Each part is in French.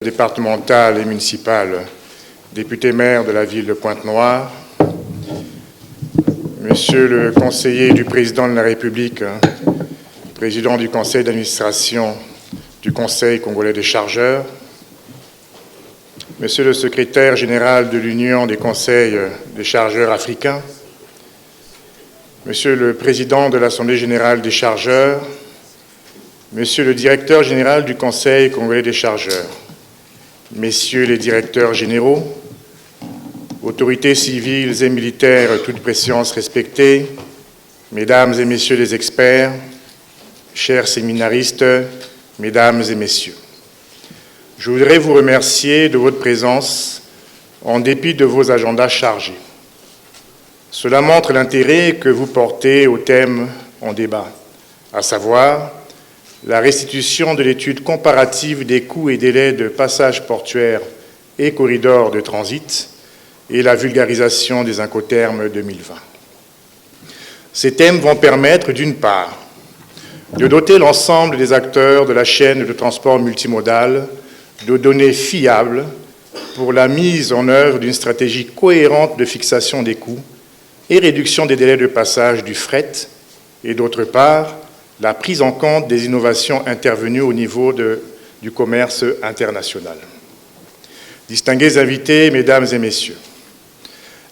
Départementale et municipale, député-maire de la ville de Pointe-Noire, Monsieur le conseiller du président de la République, président du conseil d'administration du Conseil congolais des chargeurs, Monsieur le secrétaire général de l'Union des conseils des chargeurs africains, Monsieur le président de l'Assemblée générale des chargeurs, Monsieur le directeur général du Conseil congolais des chargeurs, Messieurs les directeurs généraux, autorités civiles et militaires, toutes préséances respectées, Mesdames et Messieurs les experts, chers séminaristes, Mesdames et Messieurs, je voudrais vous remercier de votre présence en dépit de vos agendas chargés. Cela montre l'intérêt que vous portez au thème en débat, à savoir la restitution de l'étude comparative des coûts et délais de passage portuaire et corridors de transit et la vulgarisation des Incoterms 2020. Ces thèmes vont permettre, d'une part, de doter l'ensemble des acteurs de la chaîne de transport multimodal de données fiables pour la mise en œuvre d'une stratégie cohérente de fixation des coûts et réduction des délais de passage du fret, et d'autre part, la prise en compte des innovations intervenues au niveau du commerce international. Distingués invités, Mesdames et Messieurs,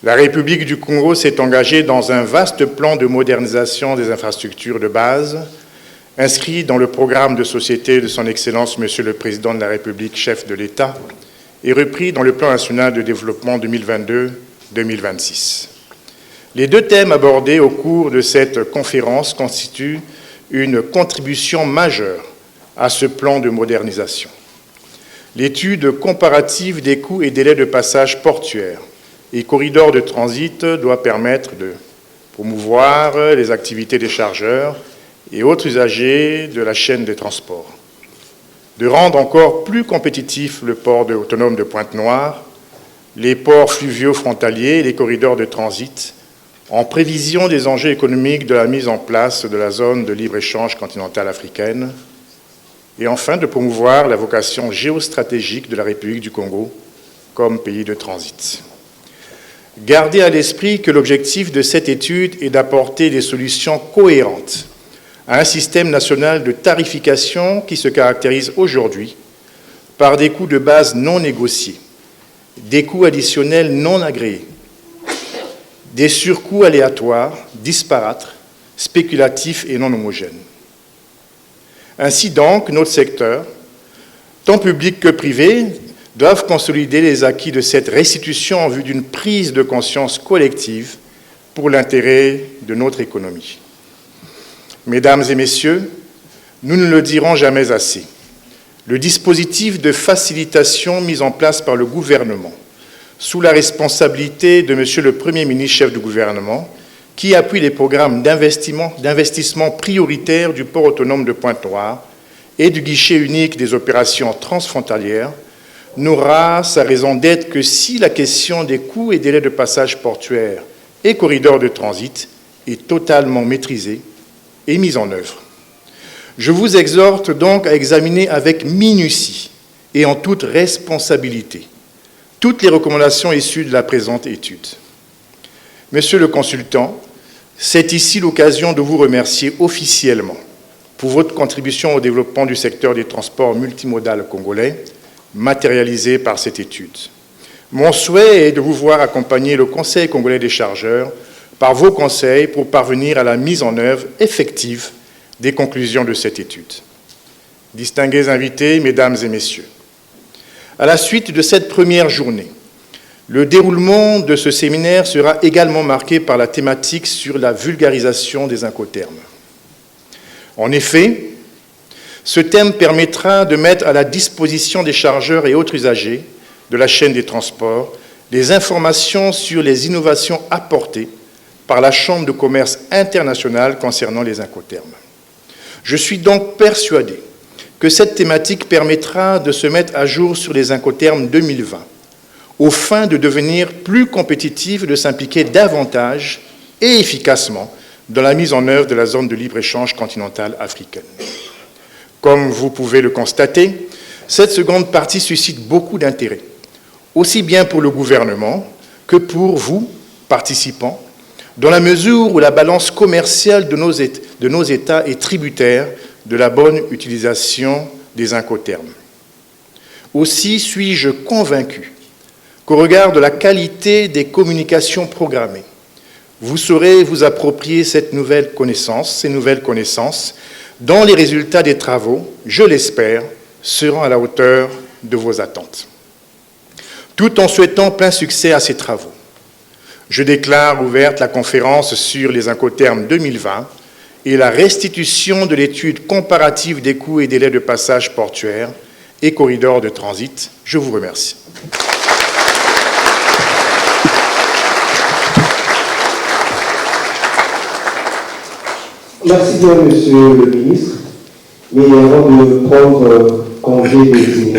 la République du Congo s'est engagée dans un vaste plan de modernisation des infrastructures de base, inscrit dans le programme de société de son Excellence Monsieur le Président de la République, chef de l'État, et repris dans le plan national de développement 2022-2026. Les deux thèmes abordés au cours de cette conférence constituent une contribution majeure à ce plan de modernisation. L'étude comparative des coûts et délais de passage portuaire et corridors de transit doit permettre de promouvoir les activités des chargeurs et autres usagers de la chaîne des transports, de rendre encore plus compétitif le port autonome de Pointe-Noire, les ports fluviaux frontaliers et les corridors de transit, en prévision des enjeux économiques de la mise en place de la zone de libre-échange continentale africaine, et enfin de promouvoir la vocation géostratégique de la République du Congo comme pays de transit. Gardez à l'esprit que l'objectif de cette étude est d'apporter des solutions cohérentes à un système national de tarification qui se caractérise aujourd'hui par des coûts de base non négociés, des coûts additionnels non agréés, des surcoûts aléatoires, disparates, spéculatifs et non homogènes. Ainsi donc, notre secteur, tant public que privé, doivent consolider les acquis de cette restitution en vue d'une prise de conscience collective pour l'intérêt de notre économie. Mesdames et Messieurs, nous ne le dirons jamais assez. Le dispositif de facilitation mis en place par le gouvernement sous la responsabilité de Monsieur le Premier ministre, chef du gouvernement, qui appuie les programmes d'investissement prioritaires du port autonome de Pointe-Noire et du guichet unique des opérations transfrontalières, n'aura sa raison d'être que si la question des coûts et délais de passage portuaire et corridors de transit est totalement maîtrisée et mise en œuvre. Je vous exhorte donc à examiner avec minutie et en toute responsabilité toutes les recommandations issues de la présente étude. Monsieur le consultant, c'est ici l'occasion de vous remercier officiellement pour votre contribution au développement du secteur des transports multimodal congolais, matérialisé par cette étude. Mon souhait est de vous voir accompagner le Conseil congolais des chargeurs par vos conseils pour parvenir à la mise en œuvre effective des conclusions de cette étude. Distingués invités, Mesdames et Messieurs, à la suite de cette première journée, le déroulement de ce séminaire sera également marqué par la thématique sur la vulgarisation des Incoterms. En effet, ce thème permettra de mettre à la disposition des chargeurs et autres usagers de la chaîne des transports des informations sur les innovations apportées par la Chambre de commerce internationale concernant les Incoterms. Je suis donc persuadé que cette thématique permettra de se mettre à jour sur les Incoterms 2020, aux fins de devenir plus compétitifs et de s'impliquer davantage et efficacement dans la mise en œuvre de la zone de libre-échange continentale africaine. Comme vous pouvez le constater, Cette seconde partie suscite beaucoup d'intérêt, aussi bien pour le gouvernement que pour vous, participants, dans la mesure où la balance commerciale de nos États est tributaire de la bonne utilisation des incoterms. Aussi suis-je convaincu qu'au regard de la qualité des communications programmées, vous saurez vous approprier ces nouvelles connaissances, dont les résultats des travaux, je l'espère, seront à la hauteur de vos attentes. Tout en souhaitant plein succès à ces travaux, je déclare ouverte la conférence sur les incoterms 2020 et la restitution de l'étude comparative des coûts et délais de passage portuaire et corridors de transit. Je vous remercie. Merci bien, Monsieur le Ministre. Mais avant de prendre congé des